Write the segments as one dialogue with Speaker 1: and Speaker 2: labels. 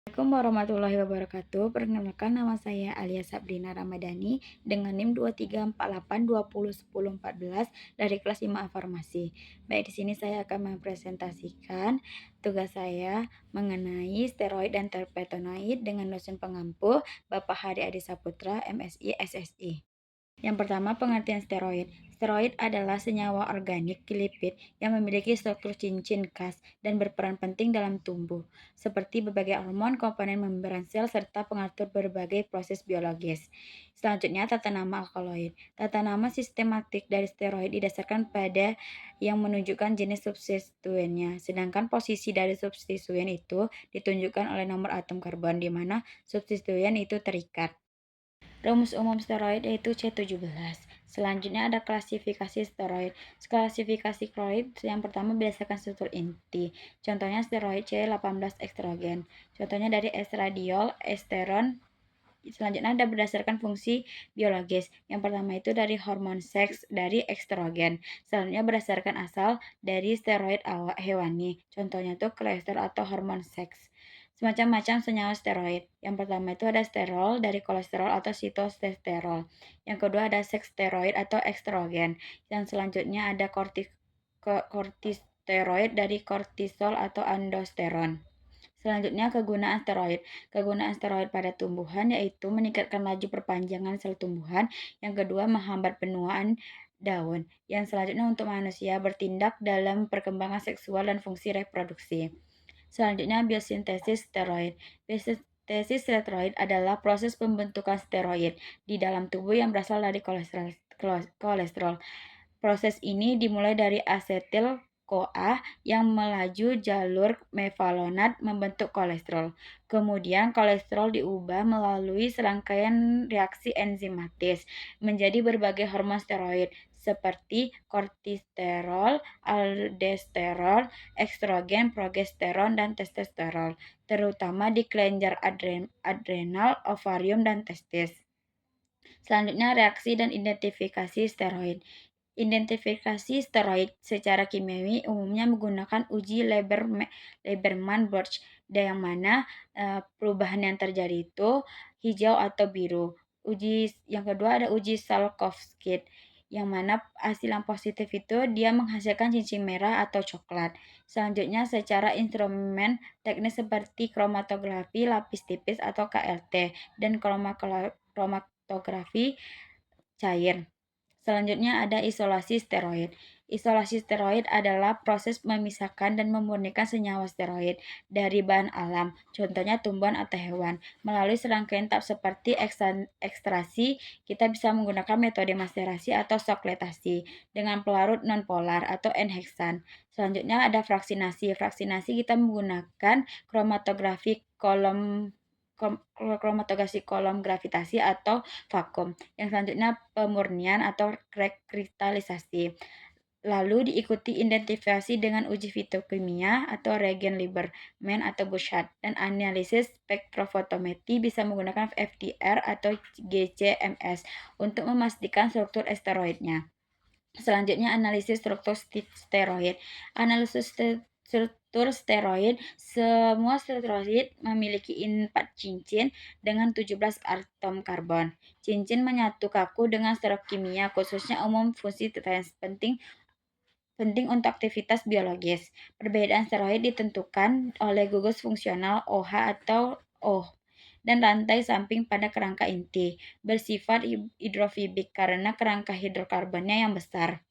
Speaker 1: Assalamualaikum warahmatullahi wabarakatuh. Perkenalkan nama saya Alia Sabrina Ramadhani dengan NIM 2348201014 dari kelas 5A Farmasi. Baik, di sini saya akan mempresentasikan tugas saya mengenai steroid dan terpenoid dengan dosen pengampu Bapak Hari Adi Saputra, MSI, SSI. Yang pertama, pengertian steroid. Steroid adalah senyawa organik lipid yang memiliki struktur cincin khas dan berperan penting dalam tumbuh, seperti berbagai hormon, komponen membran sel, serta pengatur berbagai proses biologis. Selanjutnya, tata nama alkaloid. Tata nama sistematik dari steroid didasarkan pada yang menunjukkan jenis substituennya, sedangkan posisi dari substituen itu ditunjukkan oleh nomor atom karbon di mana substituen itu terikat. Rumus umum steroid yaitu C17. Selanjutnya ada klasifikasi steroid. Klasifikasi steroid yang pertama berdasarkan struktur inti. Contohnya steroid C18 estrogen. Contohnya dari estradiol, esteron. Selanjutnya ada berdasarkan fungsi biologis. Yang pertama itu dari hormon seks dari estrogen. Selanjutnya berdasarkan asal dari steroid hewani. Contohnya itu kolesterol atau hormon seks. Semacam-macam senyawa steroid. Yang pertama itu ada sterol dari kolesterol atau sitosterol. Yang kedua ada seks steroid atau estrogen. Yang selanjutnya ada kortisteroid dari kortisol atau aldosteron. Selanjutnya kegunaan steroid. Kegunaan steroid pada tumbuhan yaitu meningkatkan laju perpanjangan sel tumbuhan. Yang kedua menghambat penuaan daun. Yang selanjutnya untuk manusia bertindak dalam perkembangan seksual dan fungsi reproduksi. Selanjutnya biosintesis steroid. Biosintesis steroid adalah proses pembentukan steroid di dalam tubuh yang berasal dari kolesterol. Proses ini dimulai dari asetil CoA yang melaju jalur mevalonat membentuk kolesterol. Kemudian kolesterol diubah melalui serangkaian reaksi enzimatis menjadi berbagai hormon steroid seperti kortisterol, aldosteron, estrogen, progesteron, dan testosteron, terutama di kelenjar adrenal, ovarium, dan testis. Selanjutnya reaksi dan identifikasi steroid. Identifikasi steroid secara kimiawi umumnya menggunakan uji Lieberman-Burch, yang mana perubahan yang terjadi itu hijau atau biru. Yang kedua ada uji Salkovskit, yang mana hasil yang positif itu dia menghasilkan cincin merah atau coklat. Selanjutnya secara instrumen teknis seperti kromatografi lapis tipis atau KLT dan kromatografi cair. Selanjutnya ada isolasi steroid. Isolasi steroid adalah proses memisahkan dan memurnikan senyawa steroid dari bahan alam, contohnya tumbuhan atau hewan. Melalui serangkaian tahap seperti ekstraksi, kita bisa menggunakan metode masterasi atau sokletasi dengan pelarut nonpolar atau enheksan. Selanjutnya ada fraksinasi. Fraksinasi kita menggunakan kromatografik kolom gravitasi atau vakum. Yang selanjutnya pemurnian atau rekristalisasi. Lalu diikuti identifikasi dengan uji fitokimia atau reagen Lieberman atau Bouchard, dan analisis spektrofotometri bisa menggunakan FDR atau GCMS untuk memastikan struktur steroidnya. Selanjutnya analisis struktur steroid. Analisis struktur steroid. Semua steroid memiliki 4 cincin dengan 17 atom karbon. Cincin menyatu kaku dengan struktur kimia khususnya umum fungsi penting untuk aktivitas biologis. Perbedaan steroid ditentukan oleh gugus fungsional OH atau O dan rantai samping pada kerangka inti. Bersifat hidrofobik karena kerangka hidrokarbonnya yang besar.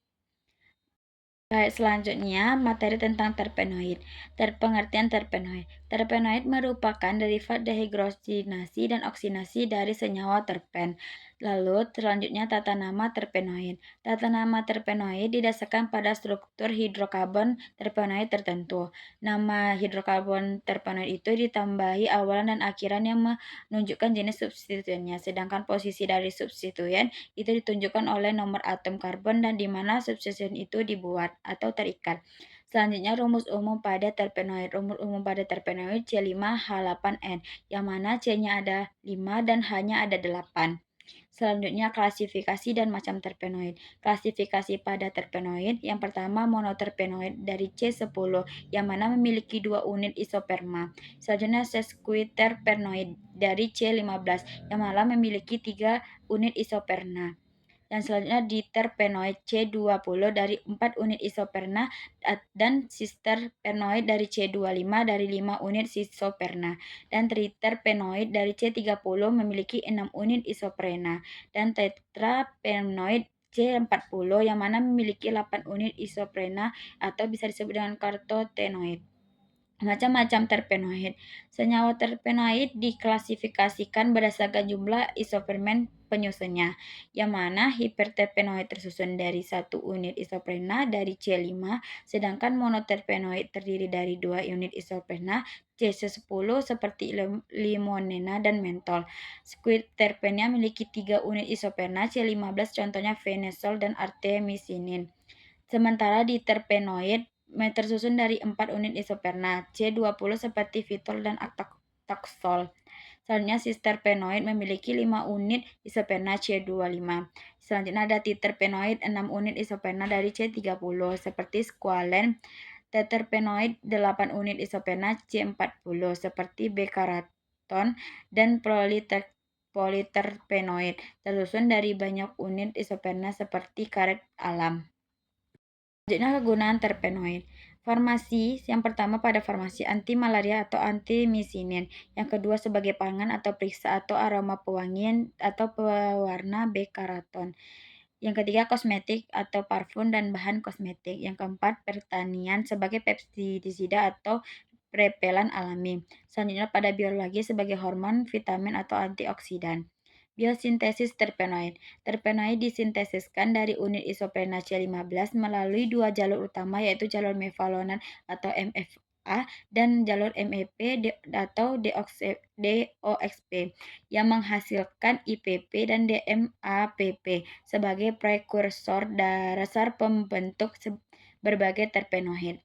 Speaker 1: Baik, selanjutnya materi tentang terpenoid. Pengertian terpenoid. Terpenoid merupakan derivat dehidrogenasi dan oksidasi dari senyawa terpen. Lalu selanjutnya tata nama terpenoid. Tata nama terpenoid didasarkan pada struktur hidrokarbon terpenoid tertentu. Nama hidrokarbon terpenoid itu ditambahi awalan dan akhiran yang menunjukkan jenis substituennya, sedangkan posisi dari substituen itu ditunjukkan oleh nomor atom karbon dan di mana substituen itu dibuat atau terikat. Selanjutnya rumus umum pada terpenoid. Rumus umum pada terpenoid C5H8N, yang mana C-nya ada 5 dan H-nya ada 8. Selanjutnya klasifikasi dan macam terpenoid. Klasifikasi pada terpenoid, yang pertama monoterpenoid dari C10 yang mana memiliki 2 unit isoperma. Selanjutnya sesquiterpenoid dari C15 yang mana memiliki 3 unit isoperma. Dan selanjutnya diterpenoid C20 dari 4 unit isoperna dan sisterpenoid dari C25 dari 5 unit isoperna. Dan triterpenoid dari C30 memiliki 6 unit isoprena. Dan tetrapenoid C40 yang mana memiliki 8 unit isoprena atau bisa disebut dengan karotenoid. Macam-macam terpenoid. Senyawa terpenoid diklasifikasikan berdasarkan jumlah isofermen penyusunnya, yang mana hiperterpenoid tersusun dari 1 unit isoprena dari C5, sedangkan monoterpenoid terdiri dari 2 unit isoprena C10 seperti limonena dan mentol. Squiterpenia memiliki 3 unit isoprena C15, contohnya fenesol dan artemisinin. Sementara diterpenoid tersusun dari 4 unit isoperna C20 seperti fitol dan taxol. Selanjutnya sisterpenoid memiliki 5 unit isoperna C25. Selanjutnya ada titerpenoid 6 unit isoperna dari C30 seperti squalen. Teterpenoid 8 unit isoperna C40 seperti bekaraton dan politerpenoid tersusun dari banyak unit isoperna seperti karet alam. Selanjutnya kegunaan terpenoid. Farmasi, yang pertama pada farmasi anti malaria atau antimisinin, yang kedua sebagai pangan atau periksa atau aroma pewangian atau pewarna bekaraton. Yang ketiga kosmetik atau parfum dan bahan kosmetik. Yang keempat pertanian sebagai pestisida atau repelan alami. Selanjutnya pada biologi sebagai hormon, vitamin atau antioksidan. Biosintesis terpenoid. Terpenoid disintesiskan dari unit isoprena C15 melalui 2 jalur utama yaitu jalur mevalonat atau MFA dan jalur MEP atau DOXP yang menghasilkan IPP dan DMAPP sebagai prekursor dasar pembentuk berbagai terpenoid.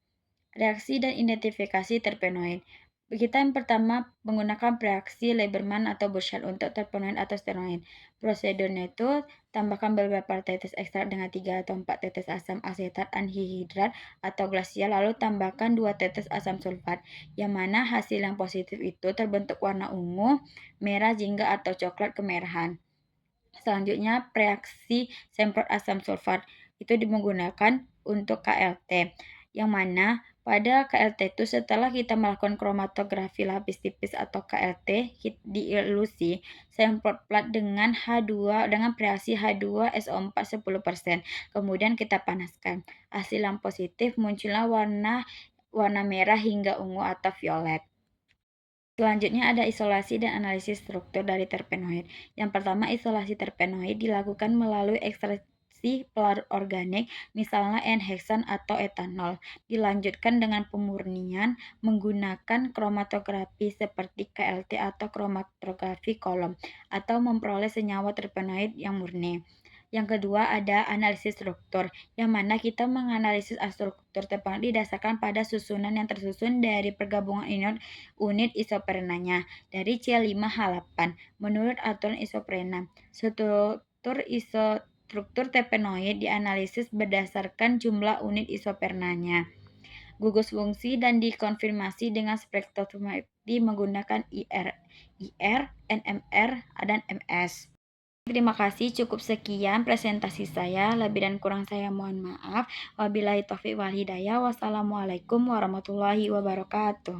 Speaker 1: Reaksi dan identifikasi terpenoid. Kita yang pertama menggunakan reaksi Lieberman atau Burchard untuk terpenoid atau steroid. Prosedurnya itu tambahkan beberapa tetes ekstrak dengan 3 atau 4 tetes asam asetat anhidrat atau glasial, lalu tambahkan 2 tetes asam sulfat, yang mana hasil yang positif itu terbentuk warna ungu, merah, jingga atau coklat kemerahan. Selanjutnya reaksi semprot asam sulfat itu menggunakan untuk KLT, yang mana pada KLT itu setelah kita melakukan kromatografi lapis tipis atau KLT di ilusi, semprot plat dengan H2 dengan reaksi H2SO4 10%. Kemudian kita panaskan. Hasil yang positif muncullah warna merah hingga ungu atau violet. Selanjutnya ada isolasi dan analisis struktur dari terpenoid. Yang pertama, isolasi terpenoid dilakukan melalui ekstraksi pelarut organik, misalnya N-heksan atau etanol. Dilanjutkan dengan pemurnian menggunakan kromatografi seperti KLT atau kromatografi kolom, atau memperoleh senyawa terpenoid yang murni. Yang kedua ada analisis struktur, yang mana kita menganalisis struktur terpenoid didasarkan pada susunan yang tersusun dari pergabungan unit isoprenanya dari C5H8 menurut aturan isoprena. Struktur terpenoid dianalisis berdasarkan jumlah unit isopernanya. Gugus fungsi dan dikonfirmasi dengan spektrometri menggunakan IR, NMR, dan MS. Terima kasih, cukup sekian presentasi saya. Lebih dan kurang saya mohon maaf. Wabillahi taufiq wal hidayah. Wassalamualaikum warahmatullahi wabarakatuh.